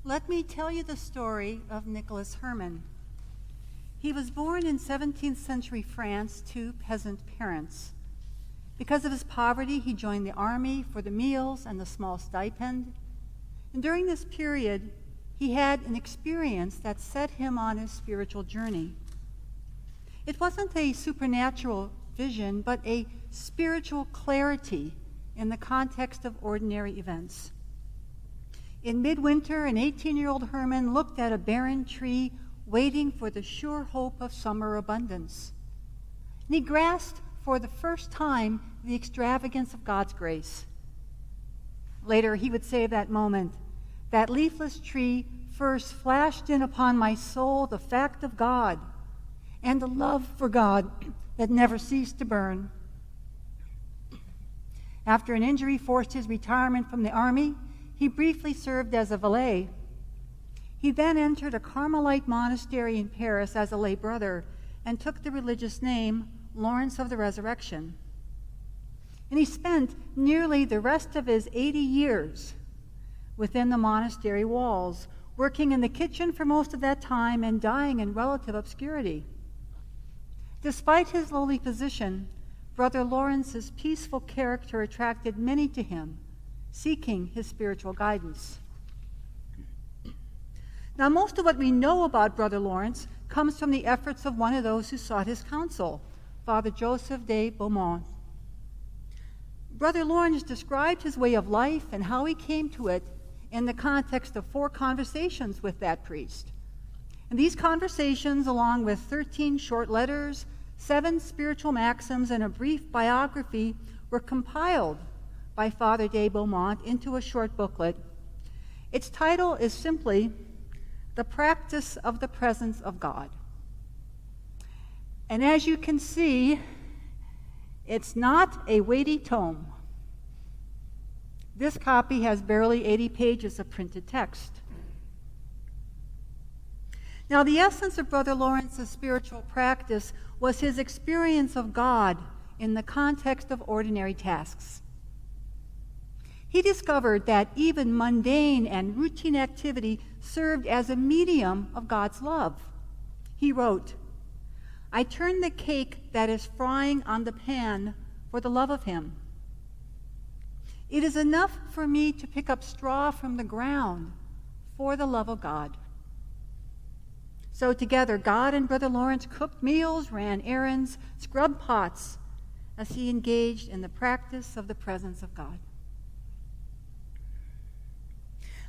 Let me tell you the story of Nicholas Herman. He was born in 17th century France to peasant parents. Because of his poverty, he joined the army for the meals and the small stipend. And during this period, he had an experience that set him on his spiritual journey. It wasn't a supernatural vision, but a spiritual clarity in the context of ordinary events. In midwinter, an 18-year-old Herman looked at a barren tree, waiting for the sure hope of summer abundance. And he grasped for the first time the extravagance of God's grace. Later, he would say of that moment, "That leafless tree first flashed in upon my soul the fact of God and the love for God that never ceased to burn." After an injury forced his retirement from the army, he briefly served as a valet. He then entered a Carmelite monastery in Paris as a lay brother and took the religious name Lawrence of the Resurrection. And he spent nearly the rest of his 80 years within the monastery walls, working in the kitchen for most of that time and dying in relative obscurity. Despite his lowly position, Brother Lawrence's peaceful character attracted many to him, seeking his spiritual guidance. Now, most of what we know about Brother Lawrence comes from the efforts of one of those who sought his counsel, Father Joseph de Beaumont. Brother Lawrence described his way of life and how he came to it in the context of 4 conversations with that priest. And these conversations, along with 13 short letters, 7 spiritual maxims, and a brief biography, were compiled by Father de Beaumont into a short booklet. Its title is simply The Practice of the Presence of God. And as you can see, it's not a weighty tome. This copy has barely 80 pages of printed text. Now, the essence of Brother Lawrence's spiritual practice was his experience of God in the context of ordinary tasks. He discovered that even mundane and routine activity served as a medium of God's love. He wrote, "I turn the cake that is frying on the pan for the love of him. It is enough for me to pick up straw from the ground for the love of God." So together, God and Brother Lawrence cooked meals, ran errands, scrubbed pots, as he engaged in the practice of the presence of God.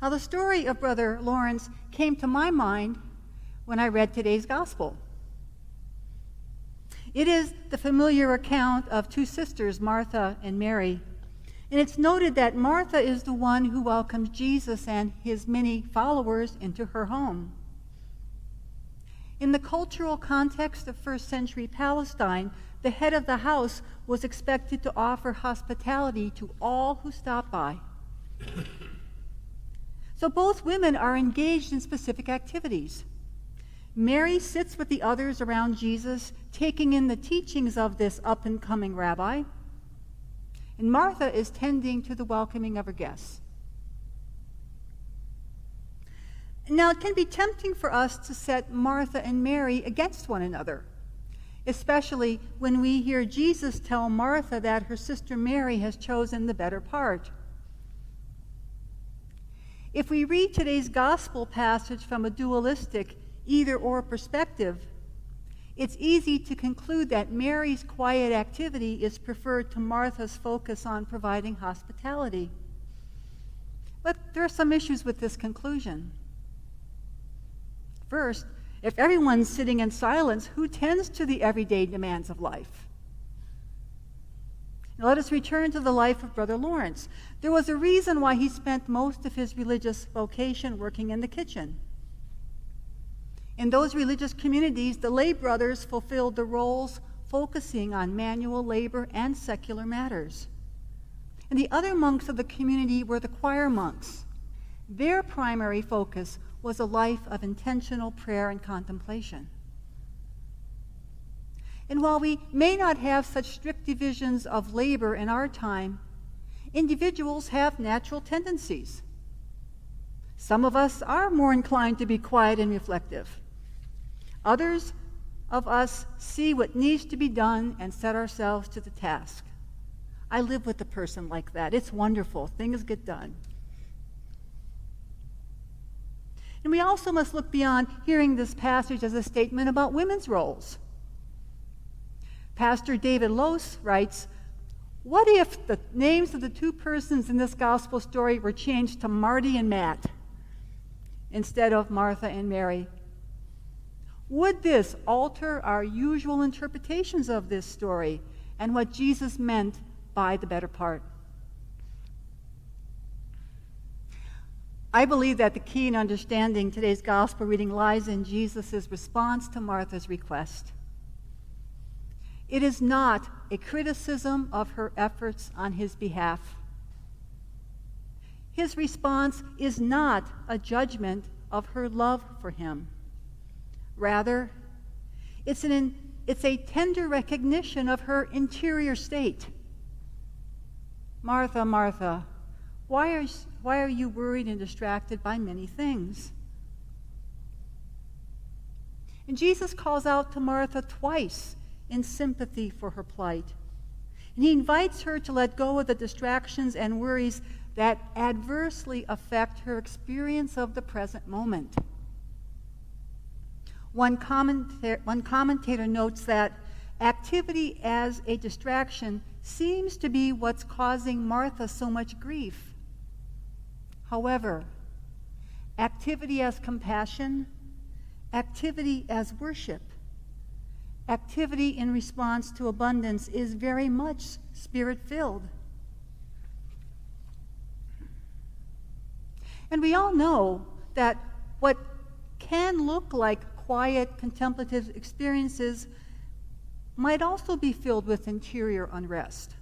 Now, the story of Brother Lawrence came to my mind when I read today's gospel. It is the familiar account of 2 sisters, Martha and Mary. And it's noted that Martha is the one who welcomes Jesus and his many followers into her home. In the cultural context of first century Palestine, the head of the house was expected to offer hospitality to all who stopped by. So both women are engaged in specific activities. Mary sits with the others around Jesus, taking in the teachings of this up-and-coming rabbi. And Martha is tending to the welcoming of her guests. Now, it can be tempting for us to set Martha and Mary against one another, especially when we hear Jesus tell Martha that her sister Mary has chosen the better part. If we read today's gospel passage from a dualistic either-or perspective, it's easy to conclude that Mary's quiet activity is preferred to Martha's focus on providing hospitality. But there are some issues with this conclusion. First, if everyone's sitting in silence, who tends to the everyday demands of life? Now, let us return to the life of Brother Lawrence. There was a reason why he spent most of his religious vocation working in the kitchen. In those religious communities, the lay brothers fulfilled the roles focusing on manual labor and secular matters. And the other monks of the community were the choir monks. Their primary focus was a life of intentional prayer and contemplation. And while we may not have such strict divisions of labor in our time, individuals have natural tendencies. Some of us are more inclined to be quiet and reflective. Others of us see what needs to be done and set ourselves to the task. I live with a person like that. It's wonderful. Things get done. And we also must look beyond hearing this passage as a statement about women's roles. Pastor David Lose writes, "What if the names of the two persons in this gospel story were changed to Marty and Matt instead of Martha and Mary? Would this alter our usual interpretations of this story and what Jesus meant by the better part?" I believe that the key in understanding today's gospel reading lies in Jesus' response to Martha's request. It is not a criticism of her efforts on his behalf. His response is not a judgment of her love for him. Rather, it's a tender recognition of her interior state. "Martha, Martha, why are you worried and distracted by many things?" And Jesus calls out to Martha twice in sympathy for her plight. And he invites her to let go of the distractions and worries that adversely affect her experience of the present moment. One commentator notes that activity as a distraction seems to be what's causing Martha so much grief. However, activity as compassion, activity as worship, activity in response to abundance is very much spirit-filled. And we all know that what can look like quiet, contemplative experiences might also be filled with interior unrest.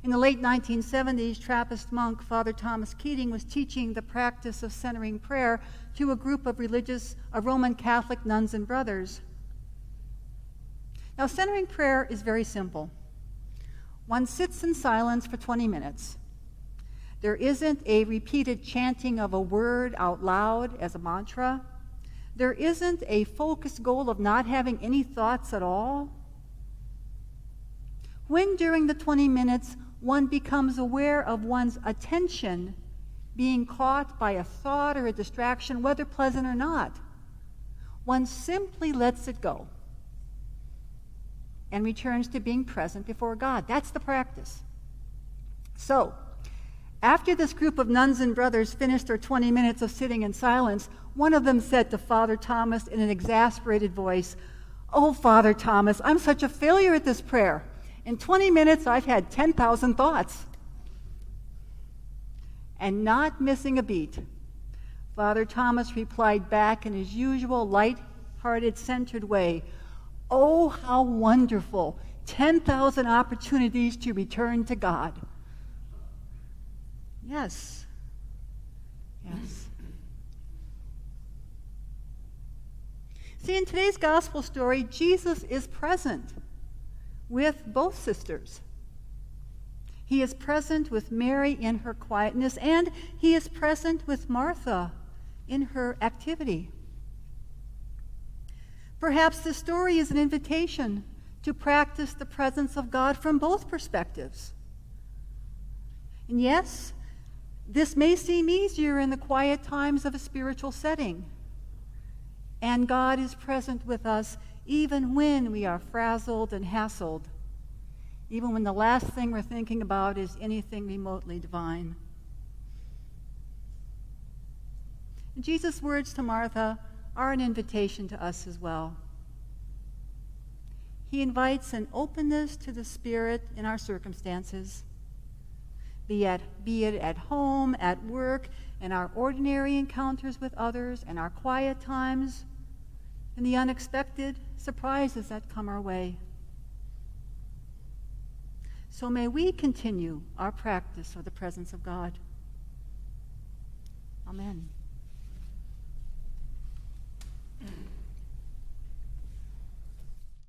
In the late 1970s, Trappist monk Father Thomas Keating was teaching the practice of centering prayer to a group of Roman Catholic nuns and brothers. Now, centering prayer is very simple. One sits in silence for 20 minutes. There isn't a repeated chanting of a word out loud as a mantra. There isn't a focused goal of not having any thoughts at all. When during the 20 minutes one becomes aware of one's attention being caught by a thought or a distraction, whether pleasant or not, one simply lets it go and returns to being present before God. That's the practice. So, after this group of nuns and brothers finished their 20 minutes of sitting in silence, one of them said to Father Thomas in an exasperated voice, "Oh, Father Thomas, I'm such a failure at this prayer. In 20 minutes, I've had 10,000 thoughts." And not missing a beat, Father Thomas replied back in his usual light-hearted, centered way, "Oh, how wonderful, 10,000 opportunities to return to God." Yes. Yes. See, in today's gospel story, Jesus is present with both sisters. He is present with Mary in her quietness, and he is present with Martha in her activity. Perhaps the story is an invitation to practice the presence of God from both perspectives. And yes, this may seem easier in the quiet times of a spiritual setting. And God is present with us even when we are frazzled and hassled, even when the last thing we're thinking about is anything remotely divine. And Jesus' words to Martha are an invitation to us as well. He invites an openness to the Spirit in our circumstances, be it at home, at work, in our ordinary encounters with others, in our quiet times, and the unexpected surprises that come our way. So may we continue our practice of the presence of God. Amen.